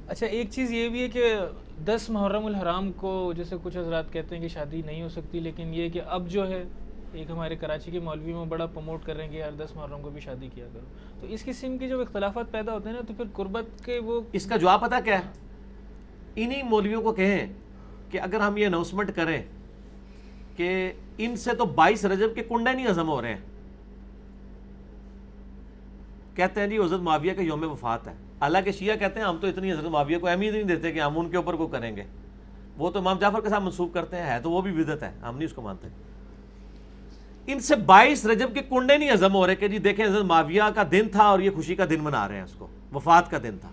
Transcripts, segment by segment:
اچھا ایک چیز یہ بھی ہے کہ 10 محرم الحرام کو جیسے کچھ حضرات کہتے ہیں کہ شادی نہیں ہو سکتی، لیکن یہ کہ اب جو ہے ایک ہمارے کراچی کے مولوی میں بڑا پروموٹ کر رہے ہیں کہ یار 10 محرم کو بھی شادی کیا کرو. تو اس قسم کے جو اختلافات پیدا ہوتے ہیں نا، تو پھر قربت کے وہ اس کا جواب پتہ کیا ہے؟ انہی مولویوں کو کہیں کہ اگر ہم یہ اناؤنسمنٹ کریں کہ ان سے تو 22 رجب کے کنڈے نہیں ہضم ہو رہے ہیں، کہتے ہیں جی حضرت معاویہ کا یوم وفات ہے. حالانکہ شیعہ کہتے ہیں ہم تو اتنی حضرت معاویہ کو اہمیت نہیں دیتے کہ ہم ان کے اوپر کو کریں گے. وہ تو امام جعفر کے ساتھ منسوب کرتے ہیں، ہے تو وہ بھی بدعت ہے، ہم نہیں اس کو مانتے. ان سے 22 رجب کے کنڈے نہیں ہضم ہو رہے کہ جی دیکھیں حضرت معاویہ کا دن تھا اور یہ خوشی کا دن منا رہے ہیں، اس کو وفات کا دن تھا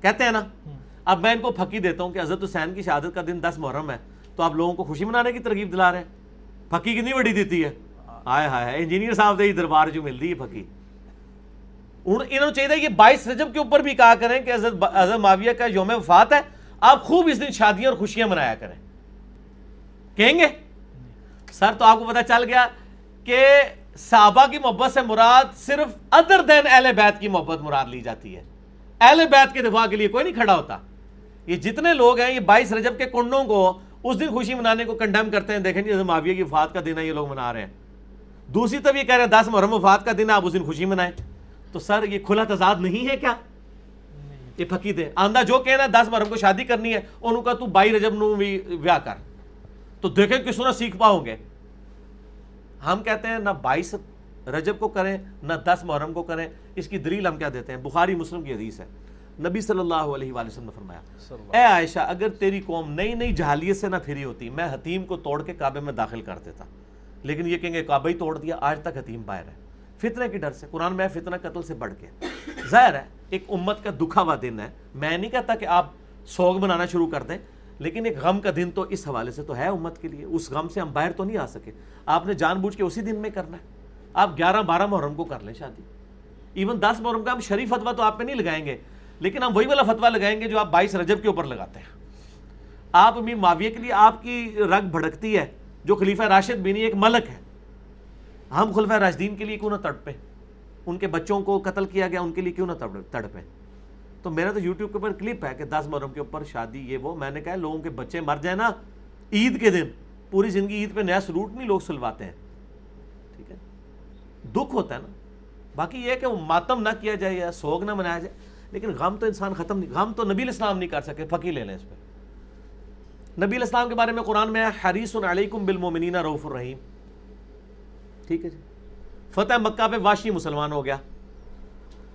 کہتے ہیں نا. اب میں ان کو پھکی دیتا ہوں کہ حضرت حسین کی شہادت کا دن 10 محرم ہے، تو آپ لوگوں کو خوشی منانے کی ترغیب دلا رہے ہیں. پھکی کتنی بڑی دیتی ہے، ہائے ہائے انجینئر صاحب سے ہی دربار جو مل رہی ہے پھکی. انہوں چاہیے یہ 22 رجب کے اوپر بھی کہا کریں کہ حضرت معاویہ کا یوم وفات ہے، آپ خوب اس دن شادیاں اور خوشیاں منایا کریں. کہیں گے سر تو آپ کو پتہ چل گیا کہ صحابہ کی محبت سے مراد صرف ادر دین اہل بیت کی محبت مراد لی جاتی ہے. اہل بیت کے دفاع کے لیے کوئی نہیں کھڑا ہوتا. یہ جتنے لوگ ہیں یہ 22 رجب کے کنڈوں کو اس دن خوشی منانے کو کنڈیم کرتے ہیں، دیکھیں جی حضرت معاویہ کی وفات کا دن ہے یہ لوگ منا رہے ہیں. دوسری طرف یہ کہہ رہے ہیں 10 محرم وفات کا دن ہے آپ اس دن خوشی منائیں. تو سر یہ کھلا تضاد نہیں ہے کیا؟ یہ پھکی دے آندہ جو کہنا 10 محرم کو شادی کرنی ہے انہوں کا تو 22 رجب نو بھی ویاہ کر، تو دیکھیں کس طرح سیکھ پاؤ گے. ہم کہتے ہیں نہ 22 رجب کو کریں نہ 10 محرم کو کریں. اس کی دلیل ہم کیا دیتے ہیں؟ بخاری مسلم کی حدیث ہے. نبی صلی اللہ علیہ وآلہ وسلم نے فرمایا، اے عائشہ اگر تیری قوم نئی نئی جہالیت سے نہ پھری ہوتی میں حتیم کو توڑ کے کعبے میں داخل کر دیتا. لیکن یہ کہیں گے کعبہ ہی توڑ دیا، آج تک حتیم باہر ہے فتنے کی ڈر سے. قرآن میں فتنہ قتل سے بڑھ کے. ظاہر ہے ایک امت کا دکھا ہوا دن ہے. میں نہیں کہتا کہ آپ سوگ منانا شروع کر دیں، لیکن ایک غم کا دن تو اس حوالے سے تو ہے امت کے لیے. اس غم سے ہم باہر تو نہیں آ سکے. آپ نے جان بوجھ کے اسی دن میں کرنا ہے. آپ 11-12 محرم کو کر لیں شادی. ایون 10 محرم کا ہم شریف فتویٰ تو آپ پہ نہیں لگائیں گے، لیکن ہم وہی والا فتویٰ لگائیں گے جو آپ 22 رجب کے اوپر لگاتے ہیں. آپ امیر معاویہ کے لیے آپ کی رگ بھڑکتی ہے، جو خلیفہ راشد بھی نہیں ایک ملک ہے. ہم خلفۂ راشدین کے لیے کیوں نہ تڑپیں؟ ان کے بچوں کو قتل کیا گیا ان کے لیے کیوں نہ تڑپیں؟ تو میرا تو یوٹیوب کے اوپر کلپ ہے کہ 10 محرم کے اوپر شادی یہ وہ. میں نے کہا لوگوں کے بچے مر جائیں نا عید کے دن، پوری زندگی عید پہ نیا سلوٹ نہیں لوگ سلواتے ہیں. ٹھیک ہے دکھ ہوتا ہے نا. باقی یہ ہے کہ وہ ماتم نہ کیا جائے یا سوگ نہ منایا جائے، لیکن غم تو انسان ختم نہیں. غم تو نبی علیہ السلام نہیں کر سکے. پھکی لے لیں اس پہ. نبی علیہ السلام کے بارے میں قرآن میں ہے حریص علیکم بالمؤمنین رؤوف الرحیم. ٹھیک ہے جی. فتح مکہ پہ واشی مسلمان ہو گیا.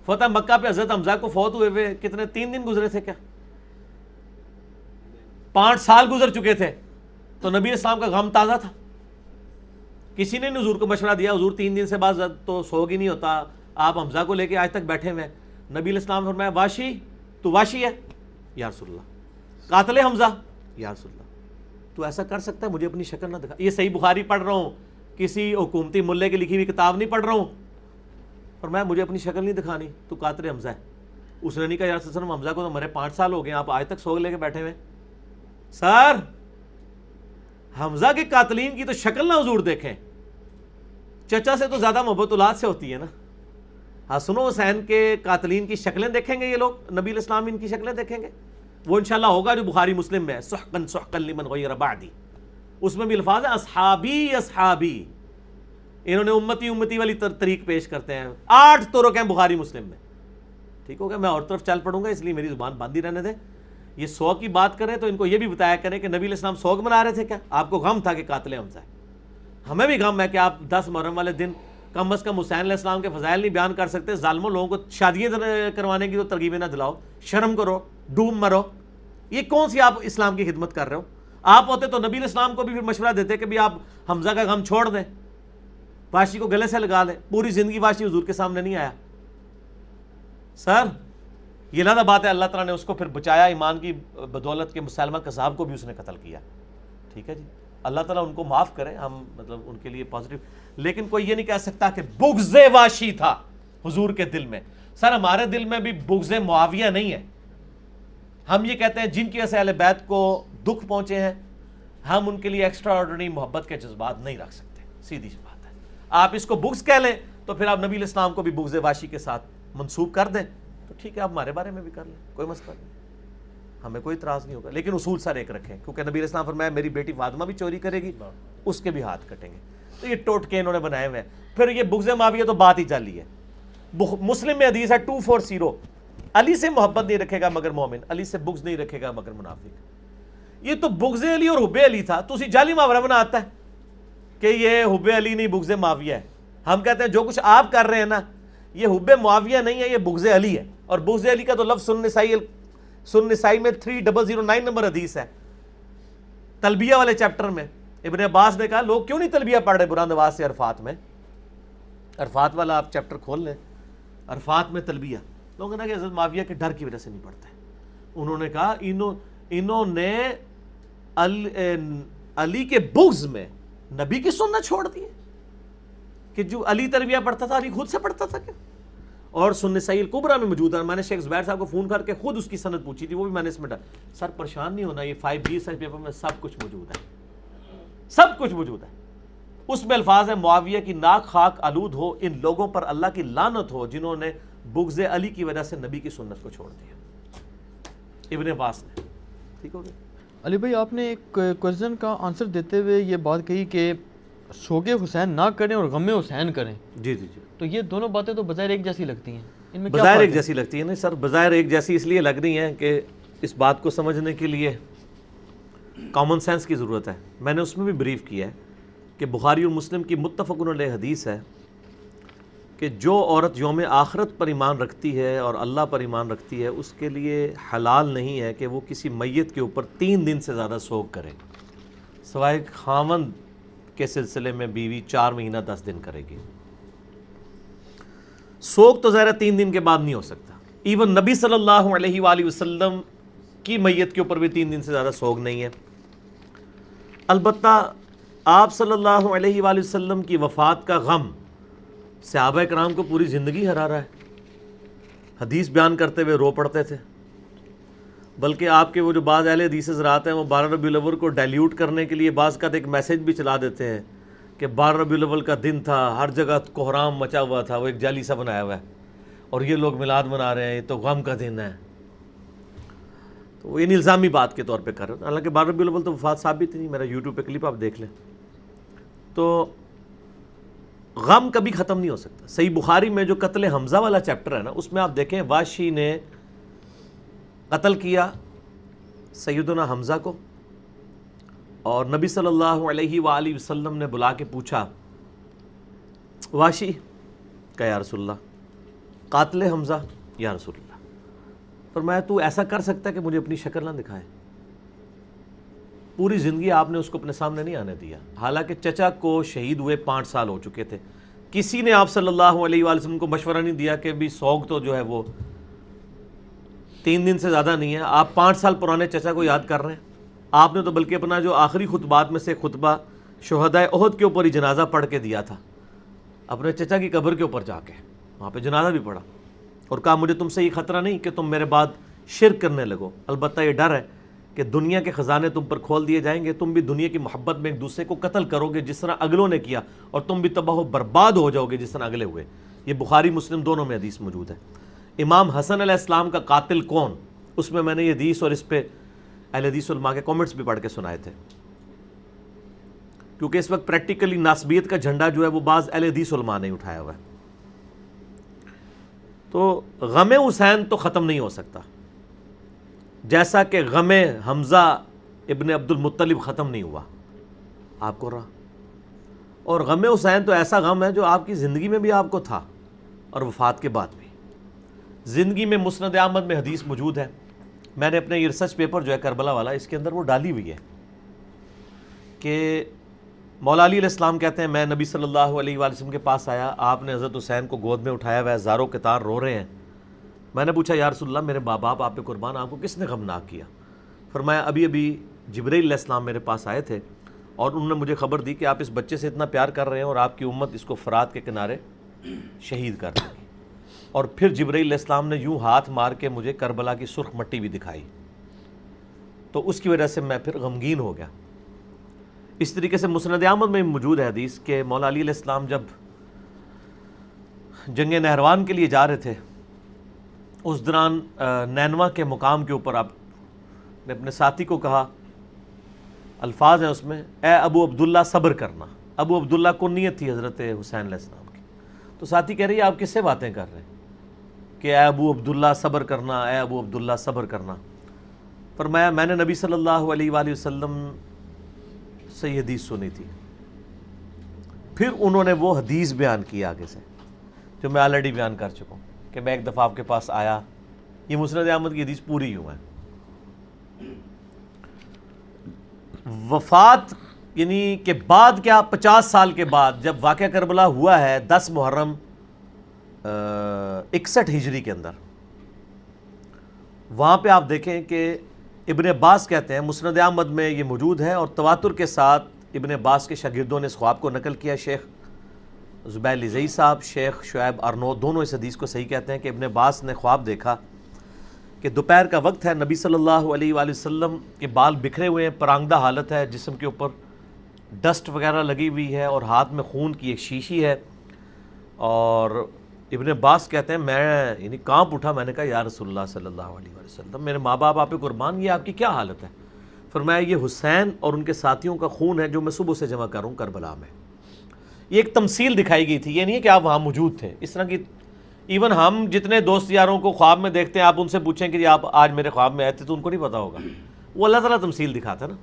فتح مکہ پہ حضرت حمزہ کو فوت ہوئے ہوئے کتنے 3 دن گزرے تھے کیا؟ 5 سال گزر چکے تھے. تو نبی اسلام کا غم تازہ تھا. کسی نے حضور کو مشورہ دیا حضور 3 دن سے بعد تو سوگ ہی نہیں ہوتا، آپ حمزہ کو لے کے آج تک بیٹھے ہوئے ہیں. نبی علیہ السلام فرمایا واشی تو واشی ہے یا رسول اللہ، قاتل حمزہ یا رسول اللہ تو ایسا کر سکتا ہے؟ مجھے اپنی شکل نہ دکھا. یہ صحیح بخاری پڑھ رہا ہوں، کسی حکومتی ملے کی لکھی ہوئی کتاب نہیں پڑھ رہا ہوں. فرمایا مجھے اپنی شکل نہیں دکھانی، تو قاتل حمزہ ہے. اس نے نہیں کہا یا رسول اللہ حمزہ کو تو مرے 5 سال ہو گئے آپ آج تک سوگ لے کے بیٹھے ہوئے. سر حمزہ کے قاتلین کی تو شکل نہ حضور دیکھیں. چچا سے تو زیادہ محبت اولاد سے ہوتی ہے نا. حسن و حسین کے قاتلین کی شکلیں دیکھیں گے یہ لوگ، نبی علیہ السلام ان کی شکلیں دیکھیں گے. وہ انشاءاللہ ہوگا جو بخاری مسلم میں ہے سحقا سحقا لمن غیر بعدی. اس میں بھی الفاظ ہیں اصحابی اصحابی. انہوں نے امتی امتی والی طریق پیش کرتے ہیں. 8 طرق ہیں بخاری مسلم میں. ٹھیک ہو گیا. میں اور طرف چل پڑوں گا اس لیے میری زبان باندھی رہنے دیں. یہ سوگ کی بات کریں تو ان کو یہ بھی بتایا کریں کہ نبی علیہ السلام سوگ منا رہے تھے کیا؟ آپ کو غم تھا کہ قاتل حمزہ ہے. ہمیں بھی غم ہے کہ آپ 10 محرم والے دن کم از کم حسین علیہ السلام کے فضائل نہیں بیان کر سکتے. ظالموں لوگوں کو شادیاں کروانے کی تو ترغیبیں نہ دلاؤ. شرم کرو، ڈوب مرو. یہ کون سی آپ اسلام کی خدمت کر رہے ہو؟ آپ ہوتے تو نبی علیہ السلام کو بھی پھر مشورہ دیتے کہ بھی آپ حمزہ کا غم چھوڑ دیں، واشی کو گلے سے لگا لیں. پوری زندگی واشی حضور کے سامنے نہیں آیا. سر یہ علیحدہ بات ہے، اللہ تعالیٰ نے اس کو پھر بچایا ایمان کی بدولت کے. مسلمہ کذاب کو بھی اس نے قتل کیا. ٹھیک ہے جی. اللہ تعالیٰ ان کو معاف کرے. ہم مطلب ان کے لیے پازیٹیو. لیکن کوئی یہ نہیں کہہ سکتا کہ بغض واشی تھا حضور کے دل میں. سر ہمارے دل میں بھی بغض معاویہ نہیں ہے. ہم یہ کہتے ہیں جن کی وجہ سے اہل بیت کو دکھ پہنچے ہیں ہم ان کے لیے ایکسٹرا آرڈنری محبت کے جذبات نہیں رکھ سکتے. سیدھی سی بات ہے. آپ اس کو بغض کہہ لیں تو پھر آپ نبی علیہ السلام کو بھی بغض واشی کے ساتھ منسوب کر دیں تو ٹھیک ہے، آپ ہمارے بارے میں بھی کر لیں، کوئی مسئلہ نہیں. ہمیں کوئی اعتراض نہیں ہوگا، لیکن اصول سر ایک رکھیں، کیونکہ نبی علیہ السلام فرمایا میری بیٹی فاطمہ بھی چوری کرے گی، اس کے بھی ہاتھ کٹیں گے. تو یہ ٹوٹکے انہوں نے بنائے ہوئے ہیں. پھر یہ بغض معاویہ تو بات ہی جعلی ہے. مسلم میں حدیث ہے 240، علی سے محبت نہیں رکھے گا مگر مومن، علی سے بغض نہیں رکھے گا مگر منافق. یہ تو بغض علی اور حب علی تھا، تو اسی جعلی محاورہ بنا آتا ہے کہ یہ حب علی نہیں بغض معاویہ ہے. ہم کہتے ہیں جو کچھ آپ کر رہے ہیں نا یہ حب معاویہ نہیں ہے، یہ بغض علی ہے. اور بغض علی کا تو لفظ سنن نسائی میں 3009 نمبر حدیث ہے، تلبیہ والے چیپٹر میں. ابن عباس نے کہا لوگ کیوں نہیں تلبیہ پڑھ رہے برا نواز سے عرفات میں؟ عرفات والا آپ چیپٹر کھول لیں، عرفات میں تلبیہ. لوگوں نے کہا کہ حضرت معاویہ کے ڈر کی وجہ سے نہیں پڑھتے. انہوں نے کہا انہوں نے علی کے بغض میں نبی کی سنت چھوڑ دی ہے کہ جو علی تلبیہ پڑھتا تھا علی خود سے پڑھتا تھا کیا؟ اور سنن نسائی الکبریٰ میں موجود ہے. میں نے شیخ زبیر صاحب کو فون کر کے خود اس کی سند پوچھی تھی، وہ بھی میں نے اس میں ڈالا. سر پریشان نہیں ہونا، یہ 5G سرچ پیپر میں سب کچھ موجود ہے، سب کچھ موجود ہے. اس میں الفاظ ہیں معاویہ کی ناک خاک آلود ہو، ان لوگوں پر اللہ کی لعنت ہو جنہوں نے بغض علی کی وجہ سے نبی کی سنت کو چھوڑ دیا. ابن عباس نے. ٹھیک ہو گیا. علی بھائی آپ نے ایک کوئزن کا آنسر دیتے ہوئے یہ بات کہی کہ سوگ حسین نہ کریں اور غم حسین کریں. جی جی جی. تو یہ دونوں باتیں تو بظاہر ایک جیسی لگتی ہیں، ان میں کیا بظاہر فرق ایک ہے؟ جیسی لگتی ہے. نہیں سر، بظاہر ایک جیسی اس لیے لگ رہی ہیں کہ اس بات کو سمجھنے کے لیے کامن سینس کی ضرورت ہے. میں نے اس میں بھی بریف کیا ہے کہ بخاری اور مسلم کی متفق علیہ حدیث ہے کہ جو عورت یوم آخرت پر ایمان رکھتی ہے اور اللہ پر ایمان رکھتی ہے اس کے لیے حلال نہیں ہے کہ وہ کسی میت کے اوپر 3 دن سے زیادہ سوگ کرے، سوائے خاوند کے سلسلے میں بیوی 4 مہینہ 10 دن کرے گی. سوگ تو ظاہر 3 دن کے بعد نہیں ہو سکتا. ایون نبی صلی اللہ علیہ وآلہ وسلم کی میت کے اوپر بھی 3 دن سے زیادہ سوگ نہیں ہے. البتہ آپ صلی اللہ علیہ وآلہ وسلم کی وفات کا غم صحابہ کرام کو پوری زندگی ہرا رہا ہے. حدیث بیان کرتے ہوئے رو پڑتے تھے، بلکہ آپ کے وہ جو بعض اہل حدیث حضرات ہیں وہ 12 ربیع الاول کو ڈائلیوٹ کرنے کے لیے بعض کا ایک میسیج بھی چلا دیتے ہیں کہ 12 ربیع الاول کا دن تھا، ہر جگہ کوہرام مچا ہوا تھا، وہ ایک جعلی سا بنایا ہوا ہے اور یہ لوگ میلاد منا رہے ہیں، یہ تو غم کا دن ہے. تو وہ ان الزامی بات کے طور پہ کر رہے ہیں. حالانکہ 12 ربیع الاول تو وفات ثابت نہیں، میرا یوٹیوب پہ کلپ آپ دیکھ لیں. تو غم کبھی ختم نہیں ہو سکتا. صحیح بخاری میں جو قتل حمزہ والا چیپٹر ہے نا، اس میں آپ دیکھیں واشی نے قتل کیا سیدنا حمزہ کو، اور نبی صلی اللہ علیہ وآلہ وسلم نے بلا کے پوچھا واشی کہ یا رسول اللہ قاتل حمزہ یا رسول اللہ، فرمایا تو ایسا کر سکتا ہے کہ مجھے اپنی شکل نہ دکھائے؟ پوری زندگی آپ نے اس کو اپنے سامنے نہیں آنے دیا. حالانکہ چچا کو شہید ہوئے 5 سال ہو چکے تھے. کسی نے آپ صلی اللہ علیہ وآلہ وسلم کو مشورہ نہیں دیا کہ بھی سوگ تو جو ہے وہ 3 دن سے زیادہ نہیں ہے. آپ 5 سال پرانے چچا کو یاد کر رہے ہیں. آپ نے تو بلکہ اپنا جو آخری خطبات میں سے خطبہ شہدائے احد کے اوپر ہی جنازہ پڑھ کے دیا تھا، اپنے چچا کی قبر کے اوپر جا کے وہاں پہ جنازہ بھی پڑھا اور کہا مجھے تم سے یہ خطرہ نہیں کہ تم میرے بعد شرک کرنے لگو، البتہ یہ ڈر ہے کہ دنیا کے خزانے تم پر کھول دیے جائیں گے، تم بھی دنیا کی محبت میں ایک دوسرے کو قتل کرو گے جس طرح اگلوں نے کیا، اور تم بھی تباہ و برباد ہو جاؤ گے جس طرح اگلے ہوئے. یہ بخاری مسلم دونوں میں حدیث موجود ہے. امام حسن علیہ السلام کا قاتل کون، اس میں نے یہ حدیث اور اس پہ اہل حدیث علماء کے کامنٹس بھی پڑھ کے سنائے تھے، کیونکہ اس وقت پریکٹیکلی ناسبیت کا جھنڈا جو ہے وہ بعض اہل حدیث علماء نے اٹھایا ہوا ہے. تو غم حسین تو ختم نہیں ہو سکتا، جیسا کہ غم حمزہ ابن عبد المطلب ختم نہیں ہوا آپ کو رہا. اور غم حسین تو ایسا غم ہے جو آپ کی زندگی میں بھی آپ کو تھا اور وفات کے بعد بھی. زندگی میں مسند احمد میں حدیث موجود ہے، میں نے اپنے یہ ریسرچ پیپر جو ہے کربلا والا اس کے اندر وہ ڈالی ہوئی ہے کہ مولا علی علیہ السلام کہتے ہیں میں نبی صلی اللہ علیہ وآلہ وسلم کے پاس آیا، آپ نے حضرت حسین کو گود میں اٹھایا ہوا ہے، زاروں کے تار رو رہے ہیں. میں نے پوچھا یا رسول اللہ میرے باپ آپ پہ قربان، آپ کو کس نے غمناک کیا؟ فرمایا ابھی جبرائیل علیہ السلام میرے پاس آئے تھے اور انہوں نے مجھے خبر دی کہ آپ اس بچے سے اتنا پیار کر رہے ہیں اور آپ کی امت اس کو فرات کے کنارے شہید کر دے گی. اور پھر جبرائیل علیہ السلام نے یوں ہاتھ مار کے مجھے کربلا کی سرخ مٹی بھی دکھائی، تو اس کی وجہ سے میں پھر غمگین ہو گیا. اس طریقے سے مسند احمد میں موجود ہے حدیث کہ مولا علی علیہ السلام جب جنگ نہروان کے لیے جا رہے تھے، اس دوران نینوا کے مقام کے اوپر آپ نے اپنے ساتھی کو کہا، الفاظ ہیں اس میں، اے ابو عبداللہ صبر کرنا. ابو عبداللہ کنیت تھی حضرت حسین علیہ السلام کی. تو ساتھی کہہ رہی ہے آپ کس سے باتیں کر رہے ہیں کہ اے ابو عبداللہ صبر کرنا، اے ابو عبداللہ صبر کرنا. فرمایا میں نے نبی صلی اللہ علیہ وآلہ وسلم سے یہ حدیث سنی تھی. پھر انہوں نے وہ حدیث بیان کی آگے سے جو میں آلریڈی بیان کر چکا ہوں کہ میں ایک دفعہ آپ کے پاس آیا. یہ مسند احمد کی حدیث پوری یوں ہے. وفات یعنی کہ بعد کیا 50 سال کے بعد جب واقعہ کربلا ہوا ہے 10 محرم 61 ہجری کے اندر، وہاں پہ آپ دیکھیں کہ ابن عباس کہتے ہیں، مسند احمد میں یہ موجود ہے اور تواتر کے ساتھ ابن عباس کے شاگردوں نے اس خواب کو نقل کیا. شیخ زبیر لزئی صاحب، شیخ شعیب ارنود دونوں اس حدیث کو صحیح کہتے ہیں کہ ابن عباس نے خواب دیکھا کہ دوپہر کا وقت ہے، نبی صلی اللہ علیہ وآلہ وسلم کے بال بکھرے ہوئے ہیں، پرانگدہ حالت ہے، جسم کے اوپر ڈسٹ وغیرہ لگی ہوئی ہے اور ہاتھ میں خون کی ایک شیشی ہے. اور ابن عباس کہتے ہیں میں یعنی کانپ اٹھا. میں نے کہا یا رسول اللہ صلی اللہ علیہ وآلہ وسلم، میرے ماں باپ آپ پہ قربان، یہ آپ کی کیا حالت ہے؟ فرمایا یہ حسین اور ان کے ساتھیوں کا خون ہے جو میں صبح سے جمع کروں کربلا میں. یہ ایک تمثیل دکھائی گئی تھی، یہ نہیں ہے کہ آپ وہاں موجود تھے. اس طرح کی ایون ہم جتنے دوست یاروں کو خواب میں دیکھتے ہیں، آپ ان سے پوچھیں کہ آپ آج میرے خواب میں آئے تھے تو ان کو نہیں پتا ہوگا. وہ اللہ تعالیٰ تمثیل دکھاتا ہے نا.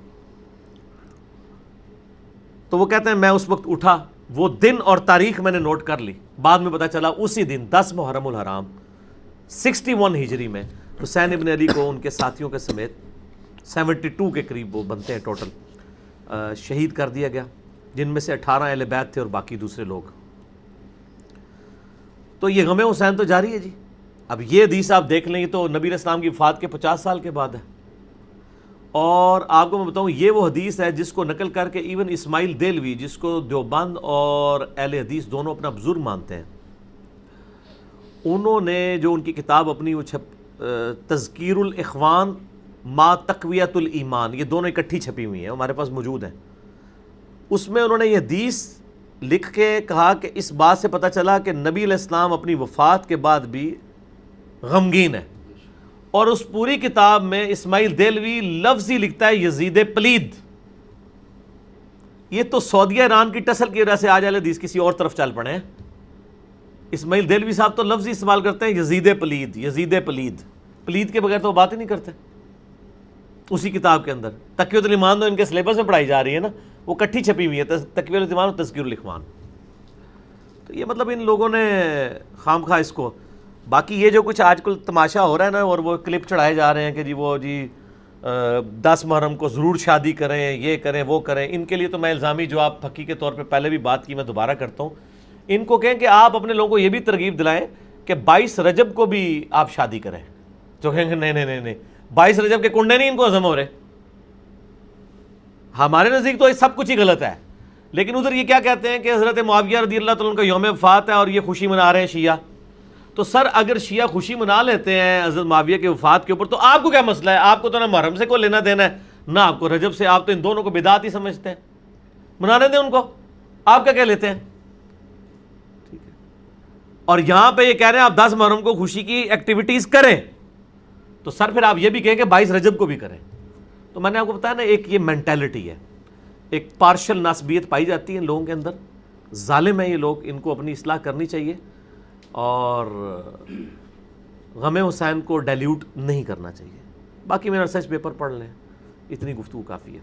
تو وہ کہتے ہیں میں اس وقت اٹھا، وہ دن اور تاریخ میں نے نوٹ کر لی. بعد میں پتا چلا اسی دن 10 محرم الحرام 61 ہجری میں حسین ابن علی کو ان کے ساتھیوں کے سمیت 72 کے قریب وہ بنتے ہیں ٹوٹل، شہید کر دیا گیا، جن میں سے 18 اہل بیت تھے اور باقی دوسرے لوگ. تو یہ غم حسین تو جاری ہے جی. اب یہ حدیث آپ دیکھ لیں تو نبی علیہ السلام کی وفات کے 50 سال کے بعد ہے. اور آپ کو میں بتاؤں یہ وہ حدیث ہے جس کو نقل کر کے ایون اسماعیل دہلوی، جس کو دیوبند اور اہل حدیث دونوں اپنا بزرگ مانتے ہیں، انہوں نے جو ان کی کتاب اپنی وہ تذکیر الاخوان ما تقویت الایمان، یہ دونوں اکٹھی چھپی ہوئی ہیں، ہمارے پاس موجود ہیں. اس میں انہوں نے یہ حدیث لکھ کے کہا کہ اس بات سے پتہ چلا کہ نبی علیہ السلام اپنی وفات کے بعد بھی غمگین ہے. اور اس پوری کتاب میں اسماعیل دہلوی لفظ ہی لکھتا ہے یزید پلید. یہ تو سعودیہ ایران کی ٹسل کی وجہ سے آج اہل حدیث کسی اور طرف چل پڑے ہیں. اسماعیل دہلوی صاحب تو لفظ ہی استعمال کرتے ہیں یزید پلید، یزید پلید. پلید کے بغیر تو وہ بات ہی نہیں کرتے. اسی کتاب کے اندر تقویۃ الایمان تو ان کے سلیبس میں پڑھائی جا رہی ہے نا، وہ کٹھی چھپی ہوئی ہے، تقویۃ الایمان اور تذکیر الاخوان. تو یہ مطلب ان لوگوں نے خام خواہ اس کو. باقی یہ جو کچھ آج کل تماشا ہو رہا ہے نا، اور وہ کلپ چڑھائے جا رہے ہیں کہ جی وہ جی 10 محرم کو ضرور شادی کریں، یہ کریں وہ کریں، ان کے لیے تو میں الزامی جواب پھکی کے طور پہ پہلے بھی بات کی، میں دوبارہ کرتا ہوں. ان کو کہیں کہ آپ اپنے لوگوں کو یہ بھی ترغیب دلائیں کہ 22 رجب کو بھی آپ شادی کریں. جو کہیں گے نہیں نہیں نہیں نہیں 22 رجب کے کنڈے نہیں ان کو ہضم ہو رہے. ہمارے نزدیک تو یہ سب کچھ ہی غلط ہے، لیکن ادھر یہ کیا کہتے ہیں کہ حضرت معاویہ رضی اللہ تعالیٰ عنہ کا یوم وفات ہے اور یہ خوشی منا رہے ہیں شیعہ. تو سر اگر شیعہ خوشی منا لیتے ہیں حضرت معاویہ کے وفات کے اوپر تو آپ کو کیا مسئلہ ہے؟ آپ کو تو نہ محرم سے کوئی لینا دینا ہے نہ آپ کو رجب سے. آپ تو ان دونوں کو بدعت ہی سمجھتے ہیں. منانے دیں ان کو، آپ کیا کہہ لیتے ہیں؟ ٹھیک ہے. اور یہاں پہ یہ کہہ رہے ہیں آپ 10 محرم کو خوشی کی ایکٹیویٹیز کریں، تو سر پھر آپ یہ بھی کہیں کہ 22 رجب کو بھی کریں. تو میں نے آپ کو بتایا نا، ایک یہ مینٹیلٹی ہے، ایک پارشل ناسبیت پائی جاتی ہے ان لوگوں کے اندر. ظالم ہیں یہ لوگ، ان کو اپنی اصلاح کرنی چاہیے اور غم حسین کو ڈیلیوٹ نہیں کرنا چاہیے. باقی میرا ریسرچ پیپر پڑھ لیں، اتنی گفتگو کافی ہے.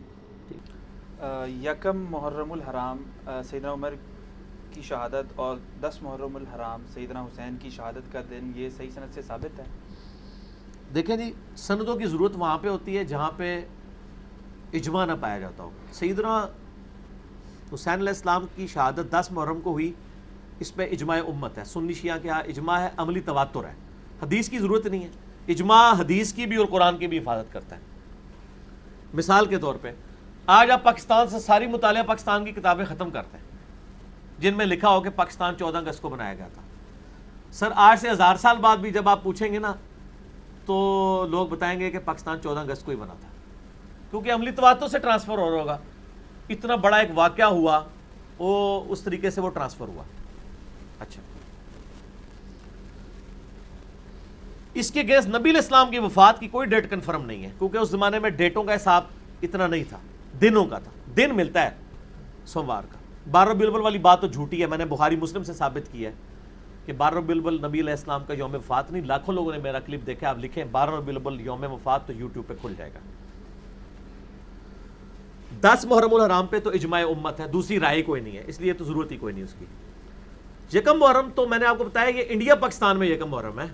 یکم محرم الحرام سیدنا عمر کی شہادت اور 10 محرم الحرام سیدنا حسین کی شہادت کا دن، یہ صحیح سند سے ثابت ہے؟ دیکھیں جی، سندوں کی ضرورت وہاں پہ ہوتی ہے جہاں پہ اجماع نہ پایا جاتا ہو. سیدنا حسین علیہ السلام کی شہادت 10 محرم کو ہوئی، اس پہ اجماع امت ہے. سنی شیعہ کے ہاں اجماع ہے، عملی تواتر ہے، حدیث کی ضرورت نہیں ہے. اجماع حدیث کی بھی اور قرآن کی بھی حفاظت کرتا ہے. مثال کے طور پہ آج آپ پاکستان سے ساری مطالعہ پاکستان کی کتابیں ختم کرتے ہیں جن میں لکھا ہو کہ پاکستان 14 اگست کو بنایا گیا تھا. سر آج سے 1000 سال بعد بھی جب آپ پوچھیں گے نا تو لوگ بتائیں گے کہ پاکستان 14 اگست کو ہی بنا تھا، کیونکہ عملی تواتر سے ٹرانسفر ہو رہا ہوگا. اتنا بڑا ایک واقعہ ہوا، وہ اس طریقے سے وہ ٹرانسفر ہوا. اچھا، اس کے اگینسٹ نبی علیہ السلام کی وفات کی کوئی ڈیٹ کنفرم نہیں ہے، کیونکہ اس زمانے میں ڈیٹوں کا حساب اتنا نہیں تھا، دنوں کا تھا، دن ملتا ہے سوموار کا۔ 12 ربیع الاول والی بات تو جھوٹی ہے، میں نے بخاری مسلم سے ثابت کی ہے کہ 12 ربیع الاول نبی علیہ السلام کا یوم وفات نہیں۔ لاکھوں لوگوں نے میرا کلپ دیکھا، آپ لکھیں 12 ربیع الاول یوم وفات تو یوٹیوب پہ کھل جائے گا۔ 10 محرم الحرام پہ تو اجماع امت ہے، دوسری رائے کوئی نہیں ہے، اس لیے تو ضرورت ہی کوئی نہیں اس کی۔ یکم محرم تو میں نے آپ کو بتایا کہ انڈیا پاکستان میں یکم محرم ہے،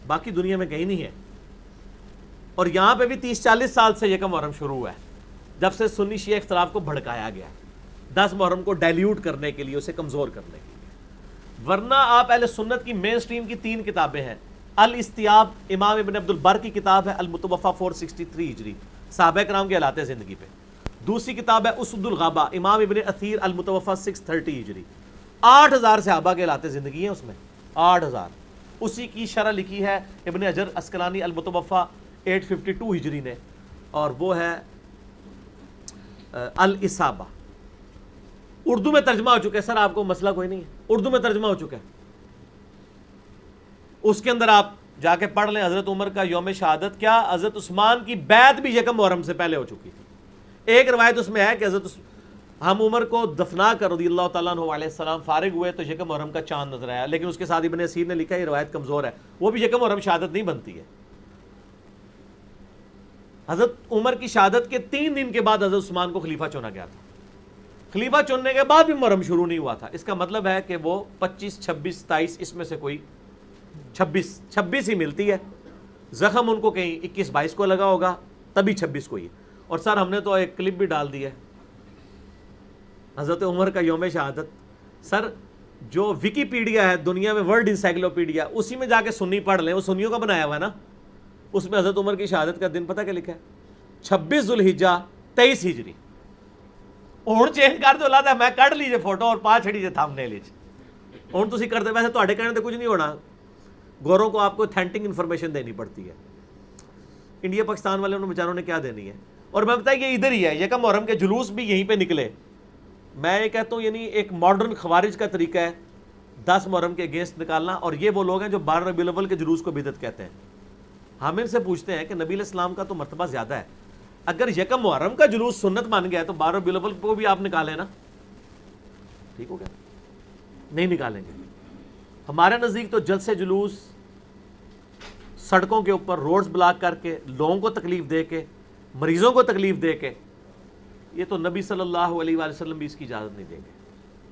باقی دنیا میں کہیں نہیں ہے، اور یہاں پہ بھی 30-40 سال سے یکم محرم شروع ہوا ہے، جب سے سنی شیعہ اختلاف کو بھڑکایا گیا ہے 10 محرم کو ڈائلیوٹ کرنے کے لیے، اسے کمزور کرنے کے لیے۔ ورنہ آپ اہل سنت کی مین سٹریم کی 3 کتابیں ہیں، الاستیاب امام ابن عبد البر کی کتاب ہے، المتوفا 463 ہجری، صحابہ کرام کے حالات زندگی پہ۔ دوسری کتاب ہے اسد الغابہ امام ابن اثیر المتوفا 630 ہجری، 8000 صحابہ کے حالات زندگی ہیں اس میں، 8000۔ اسی کی شرح لکھی ہے ابن حجر اسقلانی المتوفا 852 ہجری نے، اور وہ ہے الاصابہ۔ اردو میں ترجمہ ہو چکا ہے، سر آپ کو مسئلہ کوئی نہیں ہے، اردو میں ترجمہ ہو چکا ہے، اس کے اندر آپ جا کے پڑھ لیں۔ حضرت عمر کا یوم شہادت کیا، حضرت عثمان کی بیعت بھی یکم محرم سے پہلے ہو چکی تھی۔ ایک روایت اس میں ہے کہ حضرت ہم عمر کو دفنا کر رضی اللہ تعالیٰ عنہ علیہ السلام فارغ ہوئے تو یکم محرم کا چاند نظر آیا، لیکن اس کے ساتھ ابن اسیر نے لکھا یہ روایت کمزور ہے، وہ بھی یکم محرم شہادت نہیں بنتی ہے۔ حضرت عمر کی شہادت کے 3 دن کے بعد حضرت عثمان کو خلیفہ چنا گیا تھا، خلیفہ چننے کے بعد بھی محرم شروع نہیں ہوا تھا۔ اس کا مطلب ہے کہ وہ 25 26 27 اس میں سے کوئی 26 ہی ملتی ہے، زخم ان کو کہیں 21 22 کو لگا ہوگا، تبھی 26 کو ہی۔ اور سر ہم نے تو ایک کلپ بھی ڈال دی ہے حضرت عمر کا یوم شہادت۔ سر جو وکی پیڈیا ہے دنیا میں، ورلڈ انسائکلوپیڈیا، اسی میں جا کے سنی پڑھ لیں، وہ سنیوں کا بنایا ہوا ہے نا، اس میں حضرت عمر کی شہادت کا دن پتہ کیا لکھا ہے؟ 26 ذوالحجہ 23 ہجری۔ ہوں چینج کر دو، لاتا میں کٹ لیجیے فوٹو اور پا چھڑی جے تھم نے لیج ہوں تسی کرتے، ویسے تواڈے کہنے تے کچھ نہیں ہونا، گوروں کو آپ کو اتھینٹک انفارمیشن دینی پڑتی ہے، انڈیا پاکستان والے انہوں بیچاروں نے کیا دینی ہے۔ اور میں بتایا یہ ادھر ہی ہے، یکم محرم کے جلوس بھی یہیں پہ نکلے۔ میں یہ کہتا ہوں یعنی ایک ماڈرن خوارج کا طریقہ ہے 10 محرم کے اگینسٹ نکالنا، اور یہ وہ لوگ ہیں جو 12 ربیع الاول کے جلوس کو بدعت کہتے ہیں۔ ہم ان سے پوچھتے ہیں کہ نبی علیہ السلام کا تو مرتبہ زیادہ ہے، اگر یکم محرم کا جلوس سنت مان گیا ہے تو 12 ربیع الاول کو بھی آپ نکالیں نا، ٹھیک ہو گیا؟ نہیں نکالیں گے۔ ہمارے نزدیک تو جلسے جلوس سڑکوں کے اوپر روڈز بلاک کر کے، لوگوں کو تکلیف دے کے، مریضوں کو تکلیف دے کے، یہ تو نبی صلی اللہ علیہ وآلہ وسلم بھی اس کی اجازت نہیں دیں گے۔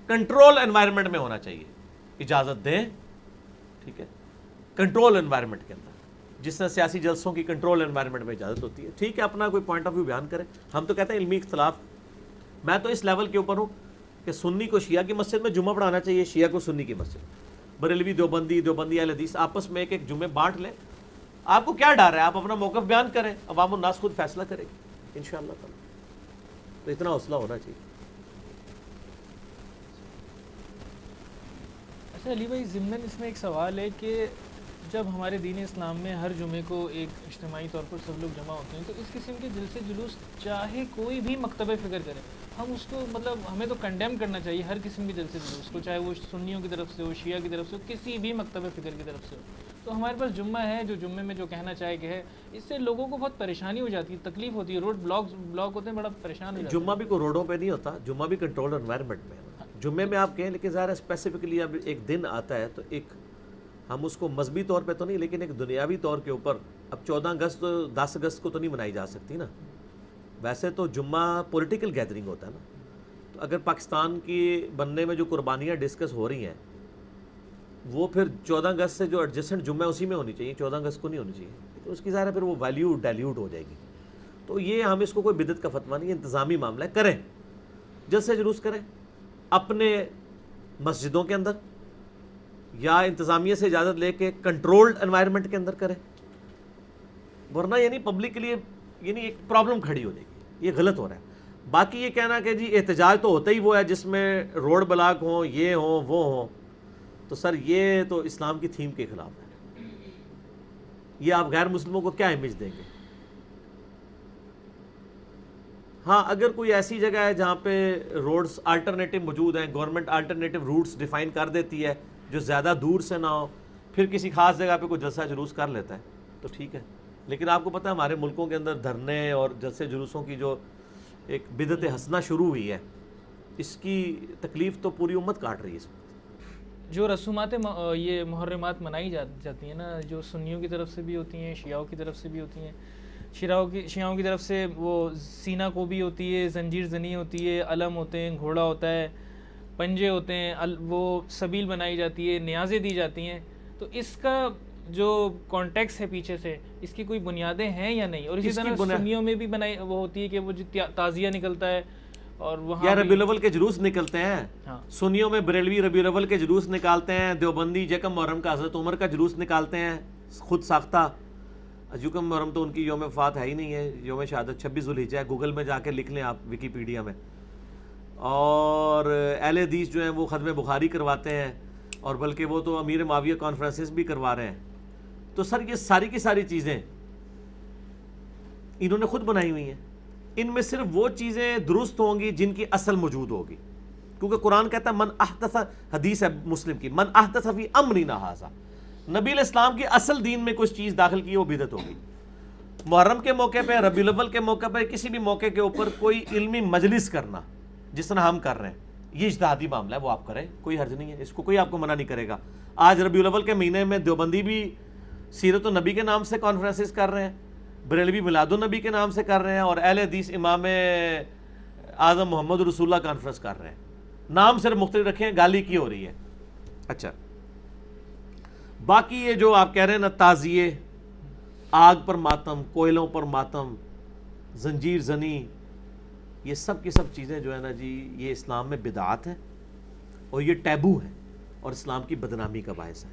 کنٹرول انوائرمنٹ میں ہونا چاہیے، اجازت دیں، ٹھیک ہے، کنٹرول انوائرمنٹ کے اندر، جس طرح سیاسی جلسوں کی کنٹرول انوائرمنٹ میں اجازت ہوتی ہے، ٹھیک ہے، اپنا کوئی پوائنٹ آف ویو بیان کریں۔ ہم تو کہتے ہیں علمی اختلاف، میں تو اس لیول کے اوپر ہوں کہ سنی کو شیعہ کی مسجد میں جمعہ پڑھانا چاہیے، شیعہ کو سنی کی مسجد، بریلوی دیوبندی، دیوبندی اہل حدیث آپس میں ایک جمعے بانٹ لیں۔ آپ کو کیا ڈر ہے؟ آپ اپنا موقف بیان کریں، عوام الناس خود فیصلہ کرے گی انشاءاللہ تعالی۔ تو اتنا حوصلہ ہونا چاہیے۔ اچھا علی بھائی، ضمن اس میں ایک سوال ہے کہ جب ہمارے دین اسلام میں ہر جمعے کو ایک اجتماعی طور پر سب لوگ جمع ہوتے ہیں، تو اس قسم کے جلسے جلوس چاہے کوئی بھی مکتب فکر کرے، ہم اس کو مطلب ہمیں تو کنڈیم کرنا چاہیے ہر قسم کے جلسے جلوس کو، چاہے وہ سنیوں کی طرف سے ہو، شیعہ کی طرف سے ہو، کسی بھی مکتب فکر کی طرف سے ہو۔ تو ہمارے پاس جمعہ ہے، جو جمعے میں جو کہنا چاہے کہ ہے، اس سے لوگوں کو بہت پریشانی ہو جاتی ہے، تکلیف ہوتی ہے، روڈ بلاک ہوتے ہیں، بڑا پریشان ہو جاتے ہیں۔ جمعہ بھی کوئی روڈوں پہ نہیں ہوتا، جمعہ بھی کنٹرول انوائرمنٹ میں ہے۔ جمعے میں آپ کہیں، لیکن ظاہر ہے اسپیسیفکلی اب ایک دن آتا ہے تو ایک ہم اس کو مذہبی طور پہ تو نہیں، لیکن ایک دنیاوی طور کے اوپر، اب 14 اگست 10 اگست کو تو نہیں منائی جا سکتی نا، ویسے تو جمعہ پولیٹیکل گیدرنگ ہوتا ہے نا۔ تو اگر پاکستان کی بننے میں جو قربانیاں ڈسکس ہو رہی ہیں، وہ پھر 14 اگست سے جو ایڈجسٹنٹ جمعہ اسی میں ہونی چاہیے، 14 اگست کو نہیں ہونی چاہیے، تو اس کی ظاہر ہے پھر وہ ویلیو ڈائلیوٹ ہو جائے گی۔ تو یہ ہم اس کو کوئی بدعت کا فتویٰ نہیں، انتظامی معاملہ ہے، کریں، جلسے جلوس کریں اپنے مسجدوں کے اندر، یا انتظامیہ سے اجازت لے کے کنٹرولڈ انوائرمنٹ کے اندر کریں، ورنہ یعنی پبلک کے لیے یعنی ایک پرابلم کھڑی ہو جائے گی، یہ غلط ہو رہا ہے۔ باقی یہ کہنا کہ جی احتجاج تو ہوتا ہی وہ ہے جس میں روڈ بلاک ہوں، یہ ہوں وہ ہوں، تو سر یہ تو اسلام کی تھیم کے خلاف ہے، یہ آپ غیر مسلموں کو کیا امیج دیں گے؟ ہاں اگر کوئی ایسی جگہ ہے جہاں پہ روڈز آلٹرنیٹو موجود ہیں، گورنمنٹ آلٹرنیٹو روٹس ڈیفائن کر دیتی ہے جو زیادہ دور سے نہ ہو، پھر کسی خاص جگہ پہ کوئی جلسہ جلوس کر لیتا ہے، تو ٹھیک ہے. لیکن آپ کو پتہ ہے ہمارے ملکوں کے اندر دھرنے اور جلسے جلوسوں کی جو ایک بدعت حسنہ شروع ہوئی ہے، اس کی تکلیف تو پوری امت کاٹ رہی ہے. اس میں جو رسومات یہ محرمات منائی جاتی ہیں نا، جو سنیوں کی طرف سے بھی ہوتی ہیں، شیعوں کی طرف سے بھی ہوتی ہیں. شیعوں کی طرف سے وہ سینہ کو بھی ہوتی ہے، زنجیر زنی ہوتی ہے، علم ہوتے ہیں، گھوڑا ہوتا ہے، پنجے ہوتے ہیں، وہ سبیل بنائی جاتی ہے، نیازیں دی جاتی ہیں. تو اس کا جو کانٹیکس ہے پیچھے سے، اس کی کوئی بنیادیں ہیں یا نہیں؟ اور اسی طرح سنیوں میں بھی بنائی وہ ہوتی ہے کہ وہ جو تعزیہ نکلتا ہے اور وہاں یا ربیع الاول کے جلوس نکلتے ہیں. سنیوں میں بریلوی ربیع الاول کے جلوس نکالتے ہیں، دیوبندی یکم محرم کا حضرت عمر کا جلوس نکالتے ہیں خود ساختہ. یکم محرم تو ان کی یوم وفات ہے ہی نہیں ہے، یوم شہادت 26 ذوالحجہ ہے. گوگل میں جا کے لکھ لیں آپ، ویکیپیڈیا میں. اور اہل حدیث جو ہیں وہ ختم بخاری کرواتے ہیں، اور بلکہ وہ تو امیر معاویہ کانفرنسز بھی کروا رہے ہیں. تو سر یہ ساری کی ساری چیزیں انہوں نے خود بنائی ہوئی ہیں. ان میں صرف وہ چیزیں درست ہوں گی جن کی اصل موجود ہوگی، کیونکہ قرآن کہتا ہے من احدث، حدیث ہے مسلم کی، من احدث فی امرنا ھذا، نبی علیہ السلام کی اصل دین میں کچھ چیز داخل کی ہے وہ بدعت ہوگی. محرم کے موقع پہ، ربیع الاول کے موقع پہ، کسی بھی موقع کے اوپر کوئی علمی مجلس کرنا جس طرح ہم کر رہے ہیں، یہ اجتہادی معاملہ ہے، وہ آپ کریں، کوئی حرج نہیں ہے، اس کو کوئی آپ کو منع نہیں کرے گا. آج ربیع الاول کے مہینے میں دیوبندی بھی سیرت النبی کے نام سے کانفرنسز کر رہے ہیں، بریلوی میلاد النبی کے نام سے کر رہے ہیں، اور اہل حدیث امام اعظم محمد رسول اللہ کانفرنس کر رہے ہیں. نام صرف مختلف رکھے ہیں، گالی کی ہو رہی ہے. اچھا، باقی یہ جو آپ کہہ رہے ہیں نا، تعزیے، آگ پر ماتم، کوئلوں پر ماتم، زنجیر زنی، یہ سب کی سب چیزیں جو ہے نا جی، یہ اسلام میں بدعات ہیں اور یہ ٹیبو ہے اور اسلام کی بدنامی کا باعث ہے.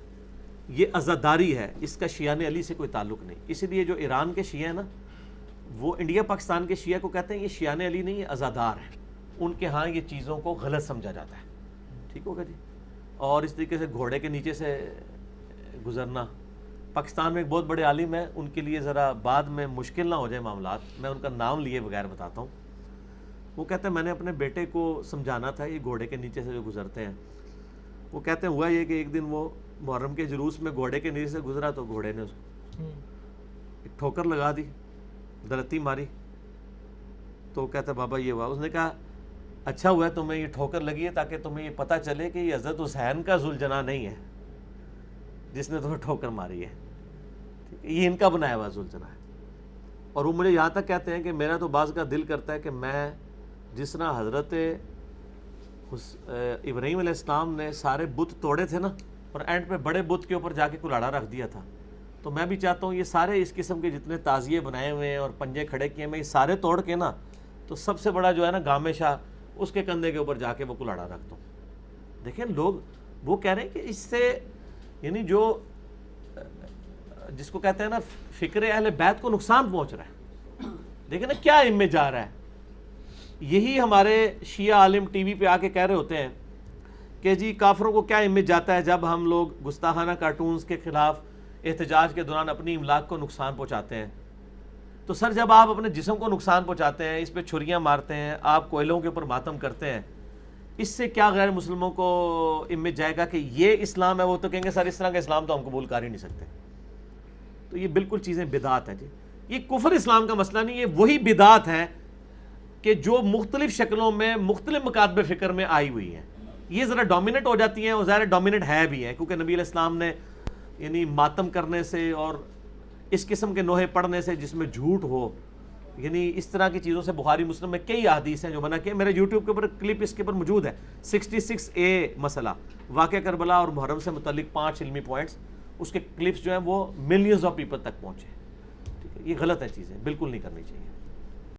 یہ عزاداری ہے، اس کا شیعہ علی سے کوئی تعلق نہیں. اسی لیے جو ایران کے شیعہ ہیں نا، وہ انڈیا پاکستان کے شیعہ کو کہتے ہیں یہ شیعہ علی نہیں، یہ عزادار ہیں. ان کے ہاں یہ چیزوں کو غلط سمجھا جاتا ہے. ٹھیک ہوگا جی. اور اس طریقے سے گھوڑے کے نیچے سے گزرنا، پاکستان میں ایک بہت بڑے عالم ہیں، ان کے لیے ذرا بعد میں مشکل نہ ہو جائے معاملات، میں ان کا نام لیے بغیر بتاتا ہوں. وہ کہتے ہیں میں نے اپنے بیٹے کو سمجھانا تھا یہ گھوڑے کے نیچے سے جو گزرتے ہیں. وہ کہتے ہیں ہوا یہ کہ ایک دن وہ محرم کے جلوس میں گھوڑے کے نیچے سے گزرا تو گھوڑے نے اس کو ایک ٹھوکر لگا دی، درتی ماری. تو کہتا بابا یہ ہوا. اس نے کہا اچھا ہوا ہے تمہیں یہ ٹھوکر لگی ہے تاکہ تمہیں یہ پتہ چلے کہ یہ حضرت حسین کا ذوالجناح نہیں ہے جس نے تمہیں ٹھوکر ماری ہے، یہ ان کا بنایا ہوا ذوالجناح ہے. اور وہ مجھے یہاں تک کہتے ہیں کہ میرا تو بعض کا دل کرتا ہے کہ میں جس طرح حضرت ابراہیم علیہ السلام نے سارے بت توڑے تھے نا، اور اینڈ پہ بڑے بت کے اوپر جا کے کلاڑا رکھ دیا تھا، تو میں بھی چاہتا ہوں یہ سارے اس قسم کے جتنے تعزیے بنائے ہوئے ہیں اور پنجے کھڑے کیے میں یہ سارے توڑ کے نا، تو سب سے بڑا جو ہے نا گامے شاہ، اس کے کندھے کے اوپر جا کے وہ کلاڑا رکھ دوں. دیکھیں لوگ وہ کہہ رہے ہیں کہ اس سے یعنی جو جس کو کہتے ہیں نا فکر اہل بیت کو نقصان پہنچ رہا ہے. دیکھیں نا کیا امیج جا رہا ہے. یہی ہمارے شیعہ عالم ٹی وی پہ آ کے کہہ رہے ہوتے ہیں کہ جی کافروں کو کیا امیج جاتا ہے جب ہم لوگ گستاخانہ کارٹونز کے خلاف احتجاج کے دوران اپنی املاک کو نقصان پہنچاتے ہیں. تو سر جب آپ اپنے جسم کو نقصان پہنچاتے ہیں، اس پہ چھریاں مارتے ہیں، آپ کوئلوں کے اوپر ماتم کرتے ہیں، اس سے کیا غیر مسلموں کو امیج جائے گا کہ یہ اسلام ہے؟ وہ تو کہیں گے سر اس طرح کا اسلام تو ہم قبول کر ہی نہیں سکتے. تو یہ بالکل چیزیں بدعات ہیں جی. یہ کفر اسلام کا مسئلہ نہیں، یہ وہی بدعات ہیں کہ جو مختلف شکلوں میں مختلف مکاتب فکر میں آئی ہوئی ہیں. یہ ذرا ڈومیننٹ ہو جاتی ہیں، اور ظاہر ڈومیننٹ ہے بھی ہیں کیونکہ نبی علیہ السلام نے یعنی ماتم کرنے سے اور اس قسم کے نوحے پڑھنے سے جس میں جھوٹ ہو، یعنی اس طرح کی چیزوں سے بخاری مسلم میں کئی احادیث ہیں جو منع کیے. میرے یوٹیوب کے اوپر کلپ اس کے اوپر موجود ہے، 66A مسئلہ واقعہ کربلا اور محرم سے متعلق 5 علمی پوائنٹس. اس کے کلپس جو ہیں وہ ملینز آف پیپل تک پہنچے. ٹھیک ہے، یہ غلط ہے، چیزیں بالکل نہیں کرنی چاہیے.